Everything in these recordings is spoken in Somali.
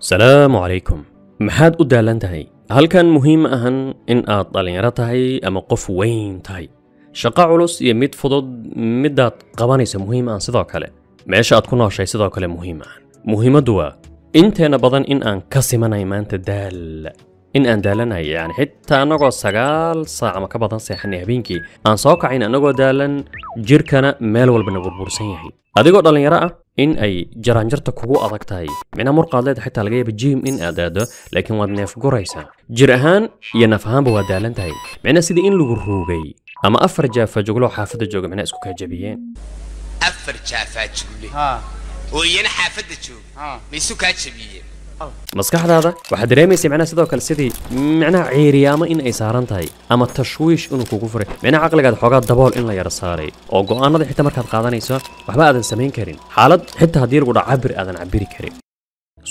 السلام عليكم. maxaad u daalan tahay halkan muhiim ahan in aad dhalinyaro tahay ama qof weyn tahay shaqo culus iyo mid fudud midaad qabanayso muhiim ah sidoo kale meesha aad ku nooshay sidoo kale muhiim ah muhiimadu waa inteena badan in aan ka simanay maanta daal in aan daalanay yani xitaa anagoo 9 saac ama ka badan seexanay habeenkii aan soo kacayn anagoo daalan jirkana meel walba na burbursan yahay adigoo dhalinyaro ah in ay jaraanjarta kugu adag tahay mina murqaad leedahay xitaa laga yaabo gym in aad aado laakiin waad neef guraysaa jir ahaan iyo naf ahaanba waa daalan tahay mina sida in lagu ruugay ama afar jaafa joglo xaafada jooga mina isku ka jabiyeen afar jaafa joglo oo iyana xaafada jooga ma isku ka jabiyeen maskaxdaada waxa dareemaysaa macna sidoo kale sidii macna ciiriyaamo in ay saaran tahay ama tashwiish inuu kugu furay macna aqligaad xogaa dabool in la yar saaray oo go'aanada xitaa markaad qaadanayso waxba aadan samayn karin xaalad xitaa hadii lagu dhac cabir aadan cabiri karin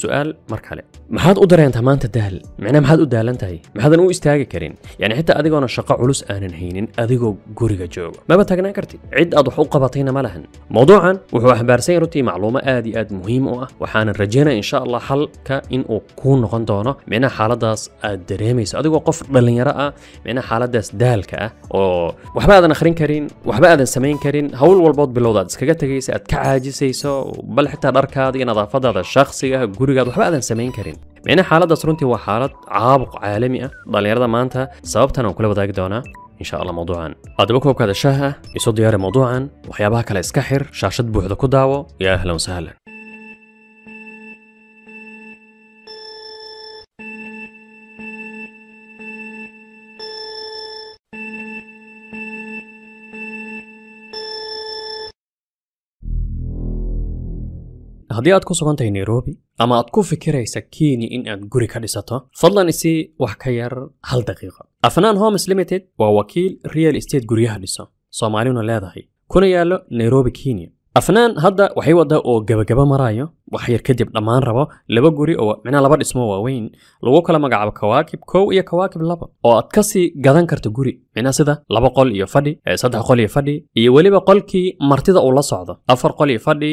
su'aal markale maxaad u dareentaa maanta daal macna maxaad u daalan tahay maxaadan u istaagi karin yani xitaa adigoona shaqo culus aanan haynin adigoo guriga jooga maba taagnaan kartid cid aad wax u qabatayna ma lahan mawduucan wuxuu xambaarsan runtii macluumo aad iyo aad muhiim u ah waxaan rajaynayaa insha Allah halka in uu ku noqon doono macna xaaladaas aad dareemayso adigoo qof dhalinyaro ah macna xaaladaas daalka ah oo waxba aadan akhrin karin waxba aadan samayn karin hawl walbood bilowdaad iskaga tagaysa aad ka caajisayso bal xitaa dharkaada iyo nadaafadaada shakhsiga gurigaad waxba aadan samayn karin macna xaaladaas runtii waa xaalad caabuq caalami ah dhalinyarada maanta sababtan aan kula wadaagi doonaa insha Allah mawduucan adaba koobkaada shaaha isu diyaari mawduucan waxyaabaha kale iska xir shaashad buuxda ku daawo ya ahlan wa sahlan haddii aad ku sugan tahay Nairobi ama aad ku fikiraysa Kenya in aad guri ka dhisato fadlan isi wax ka yar hal daqiiqo Afnaan Homes Limited waa wakiil real estate guryaha dhiso Soomaaliyuna leedahay kuna yaalo Nairobi Kenya Afnaan hadda waxay wada oo gabagaba marayo wax yar kadib dhamaan rabo laba guri oo macna laba dhismo waaweyn lagu kala magacaabo Kawaakib 1 iyo Kawaakib 2 oo aad ka sii gadan karto guri macna sida 2 qol iyo fadhi 3 qol iyo fadhi iyo waliba qolkii martida uu la socdo 4 qol iyo fadhi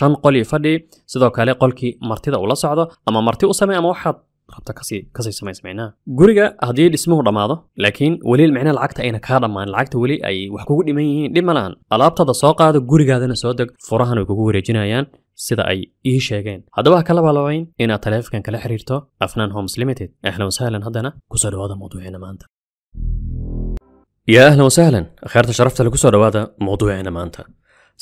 5 qol iyo fadhi sidoo kale qolkii martida uu la socdo ama marti u sameey ama waxaad rabta kasi samaysmayna guriga hadii dhismuhu dhamaado laakiin wali macna lacagta ayna ka dhamaan lacagta wali ay wax kugu dhiman yihiin dhimalaan alaabtada soo qaado gurigaadana soo dag furahan ay kugu wareejinayaan sida ay ii sheegeen hadaba kala balawayn inaad taleefankan kala xiriirto Afnaan Homes Limited ahlan wa sahlan hadana ku soo dhawaada mawduuceena maanta ya ahlan wa sahlan khayrta sharafta lagu soo dhawaada mawduuceena maanta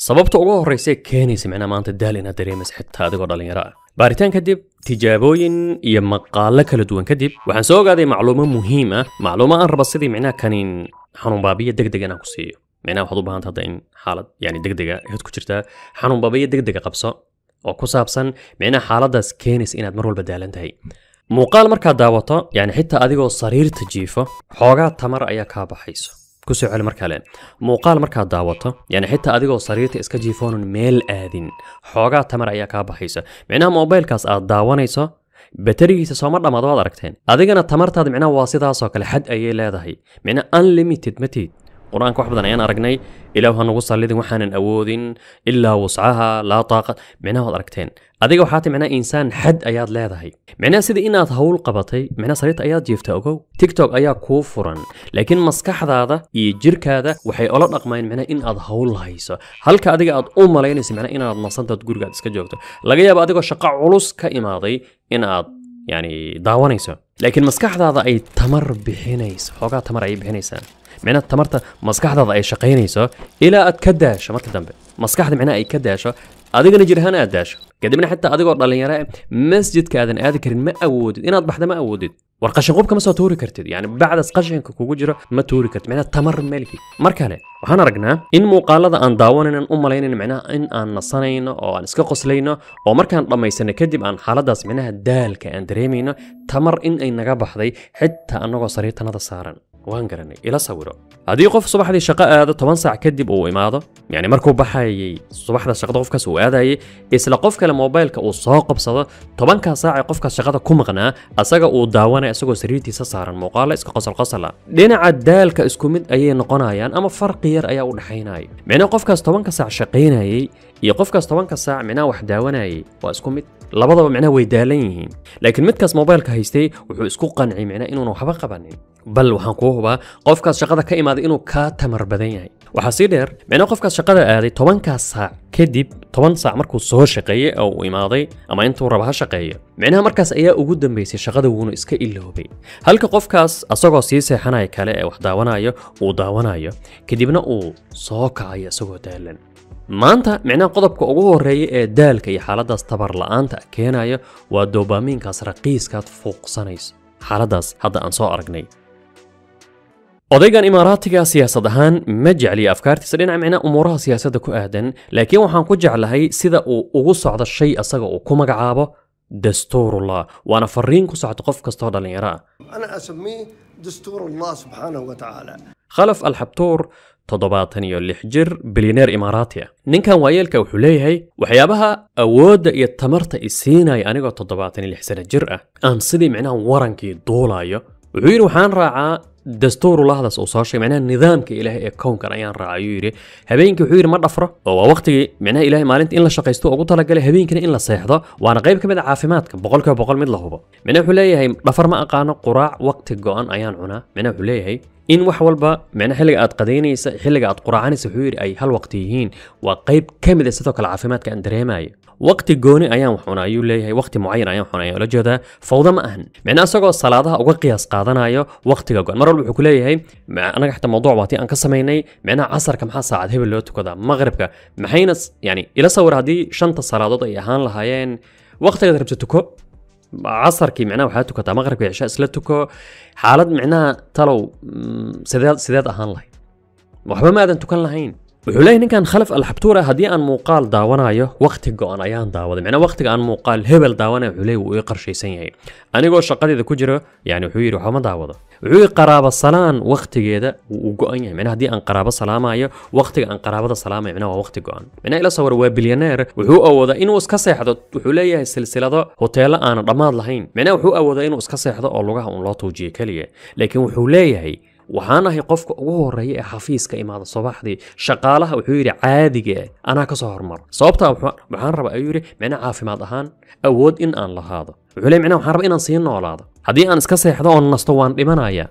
sababta ugu horeysay keenaysa macna maanta daal inaad dareemayso xitaa adigoo dhalinyaro ah baaritaan kadib tijaabooyin iyo maqaalo kala duwan kadib waxaan soo ogaaday macluumo muhiim ah macluumo aan raba sidii macna kanin xanuun baabiye degdeg aan ku siiyo macna waxaad u baahan tahay in xaalad yani degdega aad ku jirtaa xanuun baabiye degdeg qabso oo ku saabsan macna xaaladaas keenaysa inaad mar walba daalan tahay muuqaal markaad daawato yani xitaa adigoo sariirta jiifo xoogaa tamar ayaa ka baxayso ku soo celi markale muuqaal markaad daawato yani xitaa adigoo sariirta iska jiifoonan meel aadin xoogaa tamar ayaa ka baxaysa macnaha mobilkaas aad daawanayso batterigiisa soo ma dhamaado waad aragteen adigana tamartaada macnaha waa sidaas oo kale xad ayay leedahay macnaha unlimited matid quraanka wax badan ayaan aragnay ilaahu hanagu sallidin waxaanan awoodin ilaa wuscaha la taaqa macnaha waad aragteen adiga waxaad macnaha insaan xad ayaad leedahay macnaha sida inaad hawl qabatay macnaha sariirta ayaad jiiftaa ogow TikTok ayaa ku furan laakiin maskaxdaada iyo jirkaada waxay ula dhaqmayaan macnaha in aad hawl hayso halka adiga aad u malaynayso macnaha inaad nasantaad gurigaad iska joogto laga yaabo adigoo shaqo culus ka imaaday in aad yani daawanayso laakiin maskaxdaada ay tamar bixinayso xogaa tamar ay bixinaysaa macna tamarta maskaxdaada ay shaqeynayso ilaa aad ka daasho marka dambe maskaxda macna ay ka daasho adigana jirhaan aad daasho kadibna xitaa adigoo dhalinyaro masjidka aadan aadi karin ma awoodid inaad baxda ma awoodid war qashin qubka ma soo tuuri kartid yani bacdas qashinka kugu jiro ma tuuri kartid macna tamar malki markale waxaan aragnaa in muuqaalada aan daawanaynan u malaynayno macna in aan nasanayno oo aan iska qoslayno oo markaan dhamaysano kadib aan xaaladaas macnaha daalka aan dareemayno tamar in ay naga baxday xitaa anagoo sariirtanada saaran waan garanay ila sawiro hadii qof subaxdii shaqo aado 10 saac kadib uu imaado yani markuu baxayay subaxda shaqada qofkaas uu aadayay isla qof kale mobilka uu soo qabsado 10 saac qofka shaqada ku maqnaa asaga uu daawanay asagoo sariirtiisa saaran muuqaalo iska qosol dhinaca daalka isku mid ayay noqonayaan ama farqi yar ayaa u dhaxaynaya macna qofkaas 10 saac shaqeynayay iyo qofkaas 10 saac macna wax daawanayay waa isku mid labadaba macnaha way daalan yihiin laakiin midkaas mobilka haystay wuxuu isku qancay macnaha inuu waxba qabanin bal waxaan ku hubaa qofkaas shaqada ka imaaday inuu ka tamar badan yahay waxa si dheer macnaha qofkaas shaqada aaday 10 saac kadib 10 saac markuu soo shaqeeyay oo uu imaaday ama intuu raba ha shaqeeyo macnaha markaas ayaa ugu dambeysay shaqada wuuna iska iloobay halka qofkaas asagoo sii seexanaya kale ee wax daawanayo uu daawanayo kadibna uu soo kacayo asagoo daalan maanta macnaha qodobka ugu horeeya ee daalka iyo xaaladaas tabar la'aanta keenayo waa dopamiinkaas raqiiskaad fuuqsanayso xaaladaas hadda aan soo aragnay odaygan imaaraatiga siyaasad ahaan ma jecli afkaartiisa dhinaca macnaha umuuraha siyaasadda ku aadan laakiin waxaan ku jeclahay sida uu ugu socdo shay asaga uu ku magacaabo dastuurullah waana fariin ku socdo qof kastoo dhalinyaro ah ana asmii dastuurullah subhanahu wa ta'ala khalaf al-habtuur 76 jir bilyaneer imaaraati ah ninkan waayeelka wuxuu leeyahay waxyaabaha awoodda iyo tamarta isiinaya anigoo 76 sano jir ah aan sidii macnaha warankii duulayo wuxuu yiri waxaan raacaa dastuurulahdaas uu soo sheegay macnaha nidaamka ilaahay ee kownkan ayaan raacayuu yiri habeenkii wuxuu yiri ma dhafro oo waa waqtigii macnaha ilaahay maalinta in la shaqaysto ugu talagalay habeenkina in la seexdo waana qayb ka mid ah caafimaadka boqolkiiba mid la hubo macnaha wuxuu leeyahay dhafar ma aqaano quraac waqti go'an ayaan cunaa macnaha wuxuu leeyahay in wax walba macnaha xilliga aad qadaynaysa xilliga aad quraacanaysa wuxuu yiri ay hal waqti yihiin waa qayb ka mid ah sidoo kale caafimaadka aan dareemayo waqti gooni ayaan wax cunaa ayuu leeyahay waqti mucayan ayaan cunaa la jeedaa fawda ma ahan macnaha asagoo salaadaha uga qiyaas qaadanayo waqtiga go'an mar walba wuxuu ku leeyahay anaga xataa mawduuc waatii aan ka sameynay macnaha casarka maxaa saacad hebel loo tukadaa maqribka maxayna yani ila sawir haddii 5 salaadood ay ahaan lahaayeen waqtigaad rabto tuko casarkii macnaha waxaa tukataa maqribka cisha isla tuko xaalad macnaha talow sideed ahaan lahayd waxba ma aadan tukan lahayn wuxuu leeyahay ninkan khalaf al-habtuur haddii aan muuqaal daawanayo waqti go'an ayaan daawaday macnaha waqtiga aan muuqaal hebel daawanayo wuxuu leeyahay wuu ii qorshaysan yahay anigoo shaqadeeda ku jiro yani wuxuu yiri waxba ma daawado wuxuu yiri qaraabo salaan waqtigeeda wuu go'an yahay macnaha haddii aan qaraabo salaamayo waqtiga aan qaraabada salaamayo macnaha waa waqti go'an macnaha ila sawir waa bilyaneer wuxuu awoodaa inuu iska seexdo wuxuu leeyahay silsilado hoteelo aan dhammaad lahayn macnaha wuxuu awoodaa inuu iska seexdo oo lugaha uun loo tuujiyo kaliya laakiin wuxuu leeyahay waxaan ahay qofka ugu horeeya ee xafiiska imaada subaxdii shaqaalaha wuxuu yiri caadiga anaa ka soo hormar sababta waxaan rabaa ayuu yiri macnaha caafimaad ahaan awood in aan lahaado wuxuu leeyahay macnaha waxaan rabaa inaan sii noolaado haddii aan iska seexdo oo nasto waan dhimanaya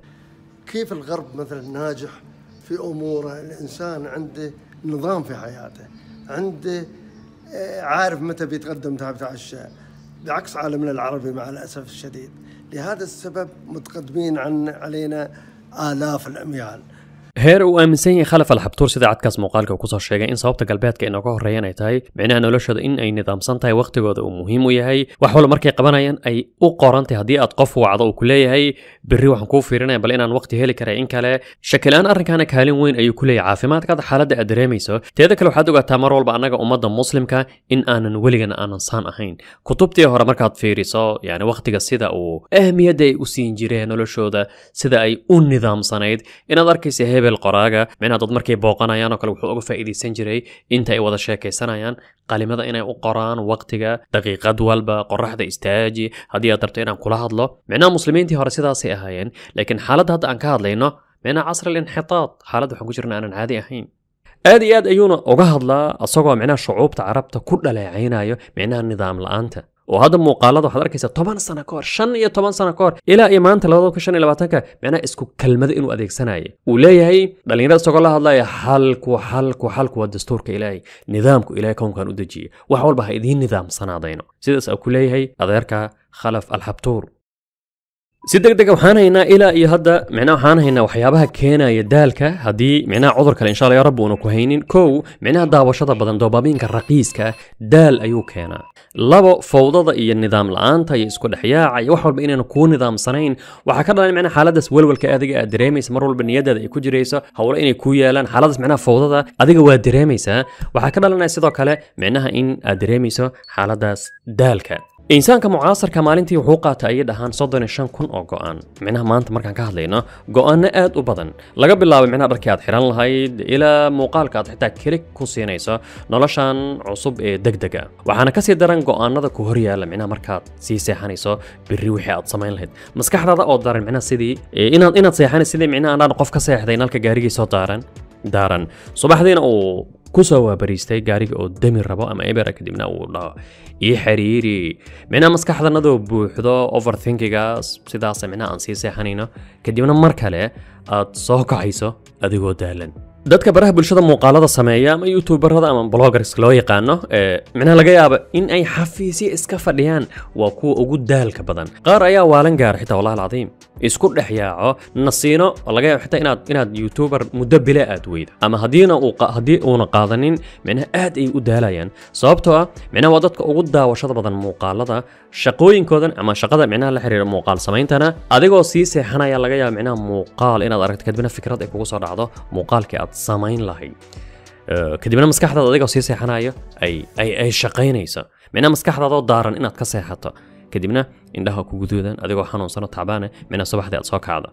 كيف الغرب مثلا ناجح في اموره الانسان عنده نظام في حياته عنده عارف متى بيتقدم بيتعشى بعكس عالمنا العربي مع الاسف الشديد لهذا السبب متقدمين علينا آلاف الأميال heer uu aaminsan yahay khalaf al-habtuur sida cadkaas muuqaalka ku soo sheegay in sababta galbeedka inooga horeeyaan ay tahay macnaha noloshooda in ay nidaamsan tahay waqtigooda uu muhiim u yahay wax walba markay qabanayaan ay u qorantay haddii aad qof wacdo uu ku leeyahay berri waxaan kuu fiirinaya bal inaan waqti heli karay in kale shakilaan arrinkaana kaalin weyn ayuu ku leeyahay caafimaadkaada xaaladda aad dareemayso teeda kale waxaad ogaataa mar walba annaga ummadda muslimka in aanan weligana aanan saan ahayn kutubtii hore markaad fiiriso yani waqtiga sida uu ahmiyadda ay u siin jireen noloshooda sida ay u nidaamsanayd inaad arkaysa hebel qoraaga macnaha dad markay booqanayaan oo kale wuxuu uga faa'iideysan jiray inta ay wada sheekaysanayaan qalimada inay u qoraan waqtiga daqiiqad walba qoraxda istaaji haddii aad rabto inaan kula hadlo macnaha muslimiintii hore sidaasay ahaayeen laakiin xaaladda hadda aan ka hadlayno macnaha casr al-inxitaad xaaladda waxaan ku jirna aanan caadi ahayn aad iyo aad ayuuna uga hadlaa asagoo macnaha shucuubta carabta ku dhaleecaynayo macnaha nidaam la'aanta oo hadda muuqaalada waxaad arkaysaa 10 sano ka hor 15 sano ka hor ilaa iyo maanta 2025 macnaha isku kelmado inuu adeegsanayo uu leeyahay dhalinyarada isagoo la hadlaya xalku waa dastuurka ilaahay nidaamku ilaahay kownkan u dejiyay wax walba ha idiin nidaamsanaadayno sidaas uu ku leeyahay adeerka khalaf al-habtuur si degdeg waxaan haynaa ilaa iyo hadda macnaha waxaan haynaa waxyaabaha keenaya daalka haddii macnaha cudur kale insha Allah ya rabbi uu ku haynin koow macnaha daawashada badan dopamiinka raqiiska daal ayuu keenaa labo fawdada iyo nidaam la'aanta iyo isku dhaxyaaca iyo wax walba inaan ku nidaamsanayn waxa ka dhalan macnaha xaaladaas walwalka adiga aad dareemaysa mar walba niyadaada ay ku jirayso hawlo inay ku yeelaan xaaladaas macnaha fawdada adiga waa dareemaysaa waxa ka dhalanaya sidoo kale macnaha in aad dareemayso xaaladaas daalka insaanka mucaasarka maalintii wuxuu qaatay ay dhahaan 35,000 oo go'aan macnaha maanta markaan ka hadlayno go'aano aad u badan laga bilaabo macnaha dharkii aad xiran lahayd ilaa muuqaalka aad xitaa kilik ku siinayso noloshan cusub ee degdega waxaana ka sii daran go'aanada ku hor yaala macnaha markaad sii seexanayso berri wixii aad samayn lahayd maskaxdaada oo daran macnaha sidii inaad seexanayso sidii macnaha aan qof ka seexday nalka gaarigiisa daaran subaxdiina uu كوسوا بريستي غاريغا او دمي ربو اما ايبر كدبنا او دها اي حريري معناها maskaxdanadu buuxdo overthinkingaas sidaas micnaha aan sii seexanayno kadibna mar kale aad soo kacayso adigoo daalan dadka baraha bulshada muuqaalada sameeya ama youtuberada ama bloggers loo yaqaano micnaha laga yaabo in ay xafiisyo iska fadhiyaan waa kuwa ugu daalka badan qaar ayaa waalan gaar xitaa wallahi alcadiim isku dhaxyaaco nasiino laga yaabo xitaa inaad youtuber muddo bila aad weydo ama hadii uuna qaadanin micnaha aad ay u daalayaan sababtoo ah micnaha waa dadka ugu daawashada badan muuqaalada shaqooyinkoodan ama shaqada micnaha la xiriira muuqaal samayntana adigoo sii seexanaya laga yaabo micnaha muuqaal inaad aragto kadibna fikrad ay kugu soo dhacdo muuqaalkii aad samayn lahayd kadibna maskaxdaada adigoo sii seexanayo ay shaqaynayso micnaha maskaxdaada oo daaran inaad ka seexato kadibna indhaha ku guduudan adigoo xanuunsan oo tacbaan micnaha subaxdii aad soo kacdo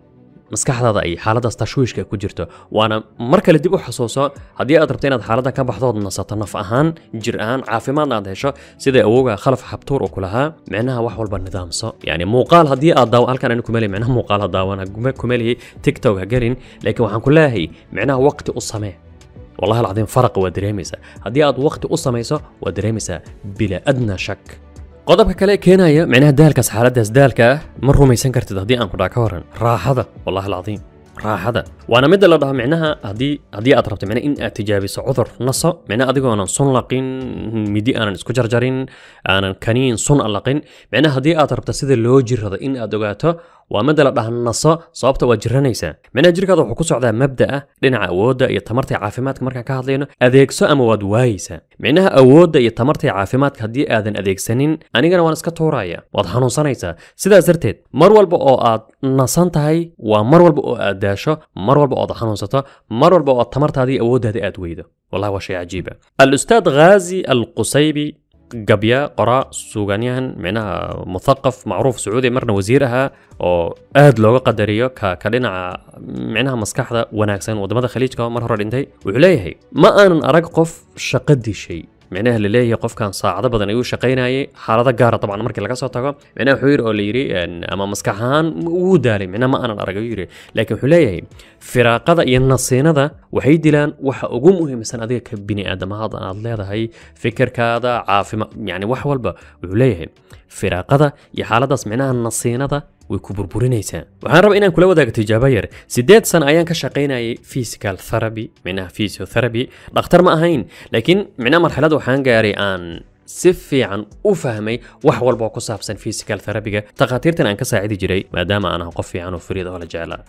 maskaxdaada ay xaaladaas tashwiishka ku jirto waana mar kale dib u xasuuso haddii aad rabto inaad xaaladda ka baxdo oo nasato naf ahaan jir ahaan caafimaadna aad hesho sida awowga khalaf xabtuur oo kulahaa micnaha wax walba nidaamso yani muuqaal haddii aad halkan aan ku meelay micnaha muuqaal daawana ku meelay TikTok ha galin laakiin waxaan ku leeyahay micnaha waqti u samee wallahi alcadiim farq waa dareemaysaa haddii aad waqti u samayso waa dareemaysaa bila adna shak qodobka kale keenaya micnaha daalkaas xaaladaas daalka ma rumaysan kartid haddii aan ku dhaca ka waran raaxada wallahi alcadiim raaxada waana mid la dhaho micnaha haddii aad rabto micnaha in aad tijaabiso cudur naso micnaha adigoonan sun laqin midi aanan isku jarjarin aanan kaniin sun laqin micnaha haddii aad rabto sida loo jirrado in aad ogaato waa mid la dhaho naso sababta waa jiranaysaa micnaha jirkaada wuxuu ku socdaa mabda'a dhinaca awoodda iyo tamarta caafimaadka markaan ka hadlayno adeegso ama waad waayaysaa micnaha awoodda iyo tamarta caafimaadka haddii aadan adeegsanin anigana waan iska tuuraya waad xanuunsanaysaa sidaas darteed mar walba oo aad nasan tahay waa mar walba oo aad daasho mar walba oo aad xanuunsato mar walba oo aad tamartaadii awooddaadii aad weydo wallahi waa shay cajiiba al-ustaad Ghazi al-Qusaybi قبيا قراء سوغانيان معناها مثقف معروف سعودي مرنا وزيرها او اد لوغا قدريو كدينا معناها مسكحدا وناغسن ودمada khaliijka mar hore dhintay wuxuu leeyahay ma aanan arag qof shaqadii shay معناها اللي leeyahay qofkan saacado badan ayuu shaqeynayay xaalada gaar ah طبعا markii laga soo tago micnaha wuxuu yiri oo la yiri ama maskaxaan uu daalay micnaha ma aanan arag yiri laakiin wuxuu leeyahay firaaqada iyo nasiinada waxay dilaan waxa ugu muhiimsan adiga ka bini aadamada aad leedahay fikirkaada caafimaad yani wax walba wuxuu leeyahay firaaqada iyo xaaladaas micnaha nasiinada way ku burburinaysaa waxaan rabaa inaan kula wadaago tijaabo yar 8 sano ayaan ka shaqeynayay physical therapy micnaha physiotherapy dhakhtar ma ahayn laakiin micnaha marxalad waxaan gaaray aan si fiican u fahmay wax walba oo ku saabsan physical therapy-ga taqaatiirtan aan ka saacidi jiray maadaama aan qof fiican oo fariid oo la jeclaa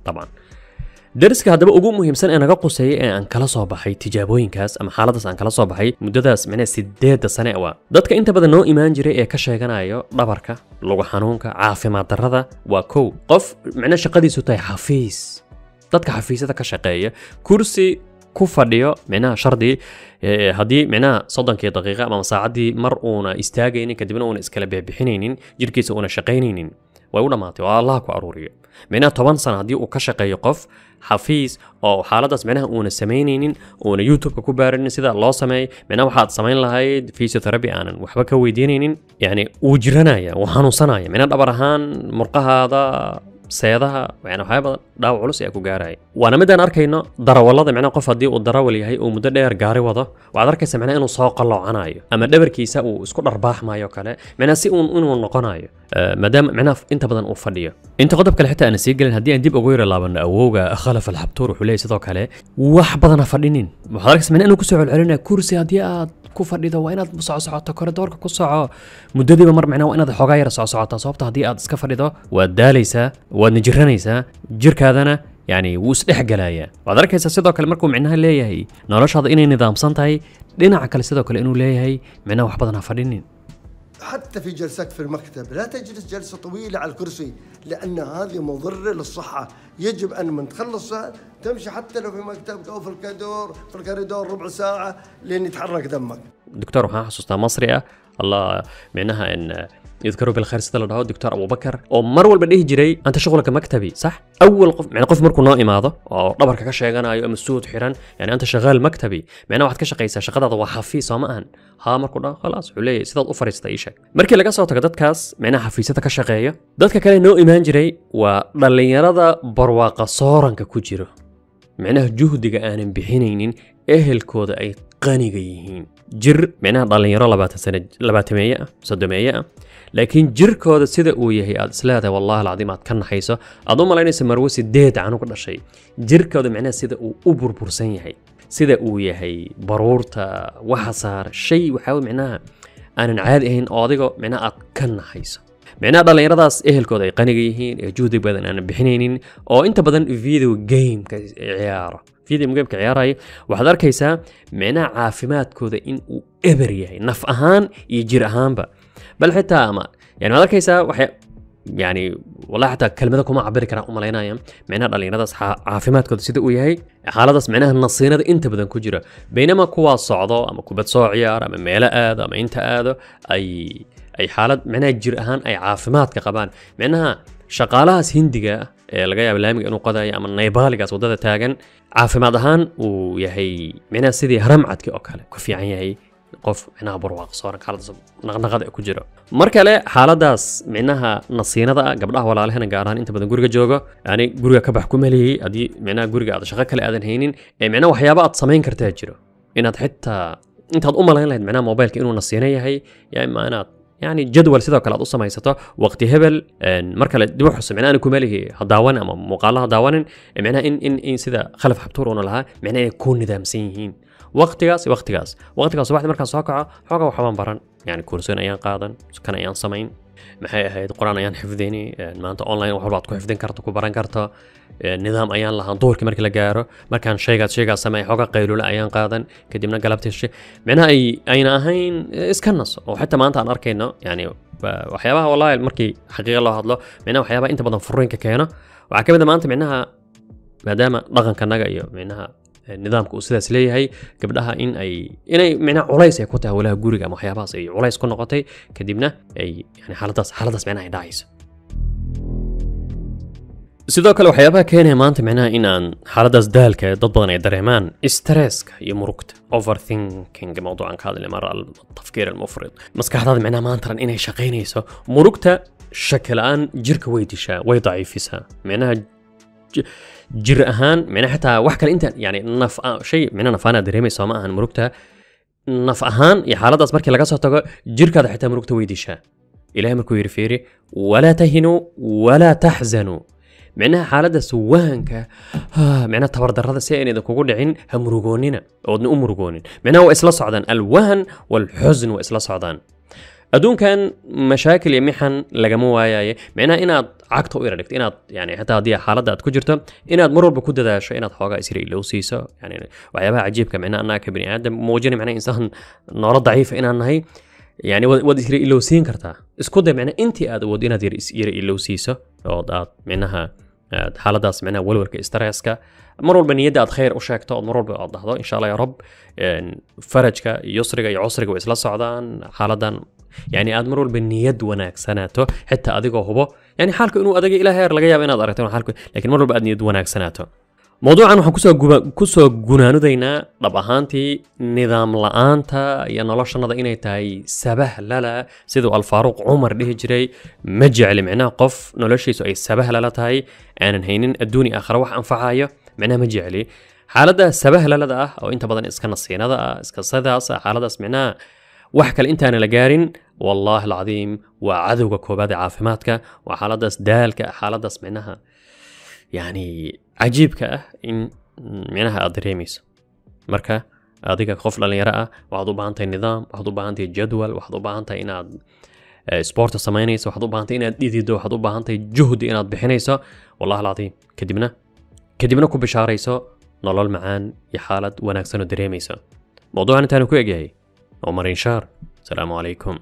طبعا درسك هذا ugu muhiimsan ee naga qusay ee aan kala soo baxay tijaabooyinkaas ama xaaladaas aan kala soo baxay muddadaas micnaha 8 sano waa dadka inta badan noo imaan jiray ee ka sheeganayo dhabarka lugu xanuunka caafimaad darrada waa qof micnaha shaqadiisu tahay xafiis dadka xafiisyada ka shaqeeya kursi ku fadhiyo micnaha shardi hadii micnaha 30 daqiiqo ama saacadii mar uuna istaagaynin kadibna uuna iskala bixinaynin jirkiisa uuna shaqaynaynin way u dhamaatay oo Allah ku aruuriyo micnaha 10 sano hadii uu ka shaqeeyo qof xafiis oo xaaladaas micnaha uuna sameynaynin uuna YouTube-ka ku baarin sida loo sameey micnaha waxaad sameyn lahayd physiotherapy aanan waxba ka weydiinaynin yani uu jiranaya oo xanuunsanaya micnaha dhabar ahaan murqahaada seedaha yani waxa badan dhaawac culus ay ku gaaray waana midaan arkayno darawalada micnaha qof hadii uu darawal yahay oo muddo dheer gaari wado waad arkaysaa micnaha inuu soo qalloocanayo ama dhabarkiisa uu isku dharbaaxmayo kale micnaha si inuu noqonayo maadaama micnaha inta badan uu fadhiyo inta qodob kale xitaa aan sii galin hadii aan dib ugu yara laabano awowga khalaf al-xabtuur wuxuu leeyahay sidoo kale wax badan fadhinin waxaad arkaysaa micnaha inuu ku soo celcelinaa kursi hadii aad ku fadhido waa inaad socoto koridorka ku soco muddadiiba mar micnaha waa inaad xogaa yar socoto sababta hadii aad iska fadhido waad daalaysaa waad jiranaysaa jirkaadana yani wuu isdhex galaya waad arkaysaa sidoo kale markuu micnaha leeyahay noloshaada inay nidaamsan tahay dhinaca kale sidoo kale inuu leeyahay micnaha wax badan fadhinin حتى في جلسك في المكتب لا تجلس جلسة طويلة على الكرسي لأن هذه مضرة للصحة يجب أن من تخلصها تمشي حتى لو في مكتبك أو في الكوريدور ربع ساعة لين يتحرك دمك دكتور waxaan xasuustaa Masri ah Allah micnaha in يذكروا بالخير سيد الله دكتور أبو بكر أو مر والبديه جري أنت شغلك مكتبي صح أول قف يعني قف مركو نائم هذا أو ربرك كشيغانا أيام السود حيران يعني أنت شغال مكتبي معناه واحد كشقيسة شغال هذا وحفيس وما ها مركو ده خلاص عليه سيد الأوفر يستعيشك مركي لقى صوتك دت كاس معناه حفيستك كشقية دتك كله نائم جري وضلين هذا برواقة صارن ككوجيرو معناه جهدك أنا بحينين ehelkooda ay qaniga yihiin jir micnaha dhalinyaro 20 sano 20 30 laakiin jirkooda sida uu yahay aad islaada wallahi alcadiim aad ka naxayso aad u malaynayso marwo 8 canu ka dhashay jirkooda micnaha sida uu u burbursan yahay sida uu yahay baruurta waxa saar shay waxa micnaha aanan caadi ahayn oo adiga micnaha aad ka naxayso micnaha dhalinyaradaas ehelkooda ay qaniga yihiin ee juhdi badan aan bixinaynin oo inta badan video game ka ciyaaro video game ka ciyaarayo waxaad arkaysaa micnaha caafimaadkooda in uu eber yahay naf ahaan iyo jir ahaanba bal xitaa ama yani waxaad arkaysaa يعني والله حتى كلمة كما عبر كرا أملاينا يوم معناها دلينا داس عافيمات كده سيد وياهي حالة داس معناها النصينة ده أنت بدن كجرا بينما كوا الصعدة أما كوبت صاعيار أما ميلا آذا أما أنت آذا أي حالة معناها جرهان أي عافيمات كقبان معناها شغالها هندية لقيا بلامي إنه قضايا أما نيبالي قاس وده تاجن عافيمات هان وياهي معناها سيدي هرمعت كأكله كفي عياهي qof micnaha barwaaq sooran xaaladaas naqnaqada ku jiro markale xaaladaas micnaha nasiinada gabdhaha walaalahana gaaraan inta badan guriga joogo yani guriga ka bax ku maliyay adii micnaha guriga aad shaqo kale aadan haynin ee micnaha waxyaabo aad sameyn kartaa jiro inaad xitaa intaad u malayn lahayd micnaha mobilka inuu nasiina yahay yaa ima inaad يعني جدول sidoo kale aad u samaysato waqti hebel markale dib u xusub micnaha ku malihi hadaawan ama muuqaalaha daawanin micnaha in sida khalaf xabtuur oo lahaa micnaha ay ku nidaamsan yihiin waqtigaas subaxdii markaan soo kaco xoogaa waxbaan baran yani kursooyin ayaan qaadan kan ayaan samayn maxay ahayd quraan ayaan xifdini maanta online wax walba aad ku xifdin karto ku baran karto nidaam ayaan lahaan duhurkii markii la gaaro markaan shaygaas sameey xoogaa qaylula ayaan qaadan kadibna galabtii micnaha ayna ahayn iska naso oo xitaa maanta aan arkayno yani waxyaabaha wallahi markii xaqiiqo loo hadlo micnaha waxyaabaha inta badan furiinka keeno waxaa ka mid ah maanta micnaha maadaama dhaqankanaga iyo micnaha nidaamku uu sidaas leeyahay gabdhaha inay micnaha culays ay ku tahay walaha guriga ama waxyaabahaas ay culays ku noqotay kadibna ay yani xaaladaas micnaha ay dhacayso sidoo kale waxyaabaha keenaya maanta micnaha in aan xaaladaas daalka dad badan ay dareemaan stresska iyo murugta overthinking mawduucan ka hadlay mara tafkiir المفرط maskaxdaada micnaha maanta inay shaqaynayso murugta shaklaan jirka way dishaa way daciifisaa micnaha jir ahaan micnaha xitaa wax kale inta yani naf shay micnaha nafaana dareemayso ma ahan murugta naf ahaan iyo xaaladaas markii laga soo tago jirkaada xitaa murugta way dishaa ilaahay markuu yiri fiiri wala tahinu wala tahzanu معناها حالة سوانك معناها تبردرها سائن إذا كوجود عين همرجوننا أو نأمرجونين معناها وإسلا صعدان الوهن والحزن وإسلا صعدان أدون كان مشاكل يمحن لجموعة يا معناها إن عقته إيرادك إن يعني حتى هذه حالة ده تكجرته إن مرور بكودة ده شيء إن حاجة يصير له سيسا يعني وعيبها عجيب كمان أنها كبني آدم موجين معناه إنسان نار ضعيف إن هي يعني ود يصير له سين كرتا اسكود معناه أنت أدود إن يصير له سيسا أو ده معناها حالadaas macnaha walwalka stresska mar walba niyada aad khayr u sheegto mar walba aad dhahdo insha Allah ya rab farajka yusriga iyo usriga way isla socdaan xaaladan yani aad mar walba niyad wanaagsanaato xitaa adigoo hubo yani xaalka inuu adaga ilaahay laga yaabo inaad aragto xaalka laakiin mar walba aad niyad wanaagsanaato موضوعاً waxaan kusoo gunaanudayna dhab ahaantii nidaam la'aanta iyo noloshana inay tahay sabah lala sidoo al-Faaruq Umar dhihi jiray ma jecel macnaha qof noloshiisu ay sabah lala tahay aanan haynin adduuni aakhira wax anfacayo macnaha ma jeceli xaaladda sabah lala ah oo inta badan iska nasiinada iska sidaas xaaladaas macnaha wax kale intaan la gaarin wallahi alcadiim waa cadowga koobaad caafimaadka waa xaaladaas daalka xaaladaas macnaha يعني عجيب كأه إن منها أدريميس مركا أديك قفل اليراء وحضو بعنتي النظام وحضو بعنتي الجدول وحضو بعنتي إن سبورت السماينيس وحضو بعنتي إن ديدو وحضو بعنتي جهد إن بحنيسا والله العظيم كدبنا كو بشاريسا نلال معان يحالة ونكسنو دريميسا موضوعنا تانو كو يجي عمر إنشار السلام عليكم